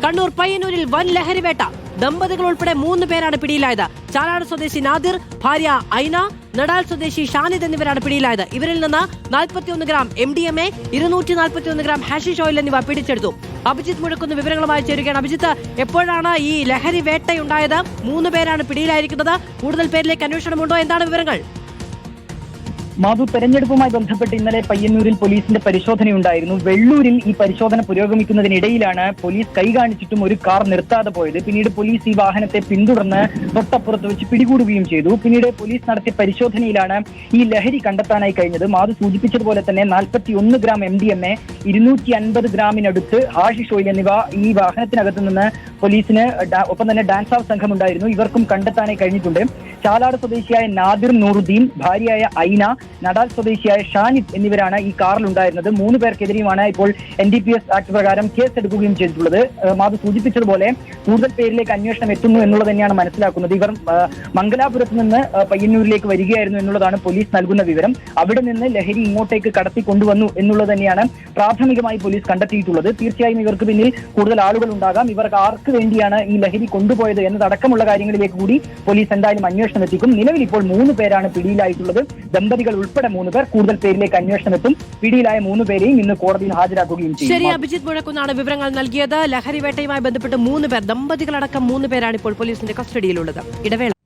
കണ്ണൂർ പയ്യന്നൂരിൽ വൻ ലഹരിവേട്ട. ദമ്പതികൾ ഉൾപ്പെടെ 3 പേരാണ് പിടിയിലായത്. ചാലാട് സ്വദേശി നാദിർ, ഭാര്യ ഐന, നടാൽ സ്വദേശി ഷാനിദ് എന്നിവരാണ് പിടിയിലായത്. ഇവരിൽ നിന്ന് 41 gram MDMA, 241 gram hashish oil എന്നിവ പിടിച്ചെടുത്തു. അഭിജിത്ത് മുഴക്കുന്ന വിവരങ്ങളുമായി ചേരുകയാണ്. അഭിജിത്ത്, എപ്പോഴാണ് ഈ ലഹരി വേട്ടയുണ്ടായത്? 3 പേരാണ് പിടിയിലായിരിക്കുന്നത്. കൂടുതൽ പേരിലേക്ക് അന്വേഷണമുണ്ടോ? എന്താണ് വിവരങ്ങൾ? മാധു, തെരഞ്ഞെടുപ്പുമായി ബന്ധപ്പെട്ട് ഇന്നലെ പയ്യന്നൂരിൽ പോലീസിന്റെ പരിശോധനയുണ്ടായിരുന്നു. വെള്ളൂരിൽ ഈ പരിശോധന പുരോഗമിക്കുന്നതിനിടയിലാണ് പോലീസ് കൈകാണിച്ചിട്ടും ഒരു കാർ നിർത്താതെ പോയത്. പിന്നീട് പോലീസ് ഈ വാഹനത്തെ പിന്തുടർന്ന് തൊട്ടപ്പുറത്ത് വെച്ച് പിടികൂടുകയും ചെയ്തു. പിന്നീട് പോലീസ് നടത്തിയ പരിശോധനയിലാണ് ഈ ലഹരി കണ്ടെത്താനായി കഴിഞ്ഞത്. മാധു സൂചിപ്പിച്ചതുപോലെ തന്നെ 41 ഗ്രാം MDMA, 250 ഗ്രാമിനടുത്ത് ഹാഷിഷ് ഓയിൽ എന്നിവ ഈ വാഹനത്തിനകത്ത് നിന്ന് പോലീസിന് ഒപ്പം തന്നെ ഡാൻസ് ഓഫ് സംഘം ഉണ്ടായിരുന്നു. ഇവർക്കും കണ്ടെത്താനായി കഴിഞ്ഞിട്ടുണ്ട്. ചാലാട് സ്വദേശിയായ നാദിർ നൂറുദ്ദീൻ, ഭാര്യയായ ഐന, നടാൽ സ്വദേശിയായ ഷാനിദ് എന്നിവരാണ് ഈ കാറിൽ ഉണ്ടായിരുന്നത്. 3 പേർക്കെതിരെയുമാണ് ഇപ്പോൾ NDPS ആക്ട് പ്രകാരം കേസ് എടുക്കുകയും ചെയ്തിട്ടുള്ളത്. മാധു സൂചിപ്പിച്ചതുപോലെ കൂടുതൽ പേരിലേക്ക് അന്വേഷണം എത്തുന്നു എന്നുള്ളത് തന്നെയാണ് മനസ്സിലാക്കുന്നത്. ഇവർ മംഗലാപുരത്ത് നിന്ന് പയ്യന്നൂരിലേക്ക് വരികയായിരുന്നു എന്നുള്ളതാണ് പോലീസ് നൽകുന്ന വിവരം. അവിടെ നിന്ന് ലഹരി ഇങ്ങോട്ടേക്ക് കടത്തി കൊണ്ടുവന്നു എന്നുള്ളത് തന്നെയാണ് പ്രാഥമികമായി പോലീസ് കണ്ടെത്തിയിട്ടുള്ളത്. തീർച്ചയായും ഇവർക്ക് പിന്നിൽ കൂടുതൽ ആളുകൾ ഉണ്ടാകാം. ഇവർക്ക് ആർക്ക് വേണ്ടിയാണ് ഈ ലഹരി കൊണ്ടുപോയത് എന്നതടക്കമുള്ള കാര്യങ്ങളിലേക്ക് കൂടി പോലീസ് എന്തായാലും അന്വേഷണം എത്തിക്കും. നിലവിൽ ഇപ്പോൾ 3 പേരാണ് പിടിയിലായിട്ടുള്ളത്. ദമ്പതികൾ ഉൾപ്പെടെ 3 പേർ. കൂടുതൽ പേരിലേക്ക് അന്വേഷണം എത്തും. പിടിയിലായ 3 പേരെയും ഇന്ന് കോടതിയിൽ ഹാജരാക്കുകയും ചെയ്യും. ശരി, അഭിജിത്ത് മുഴക്കുന്നാണ് വിവരങ്ങൾ നൽകിയത്. ലഹരി വേട്ടയുമായി ബന്ധപ്പെട്ട് 3 പേർ, ദമ്പതികളടക്കം 3 പേരാണ് ഇപ്പോൾ പോലീസിന്റെ കസ്റ്റഡിയിലുള്ളത്. ഇടവേള.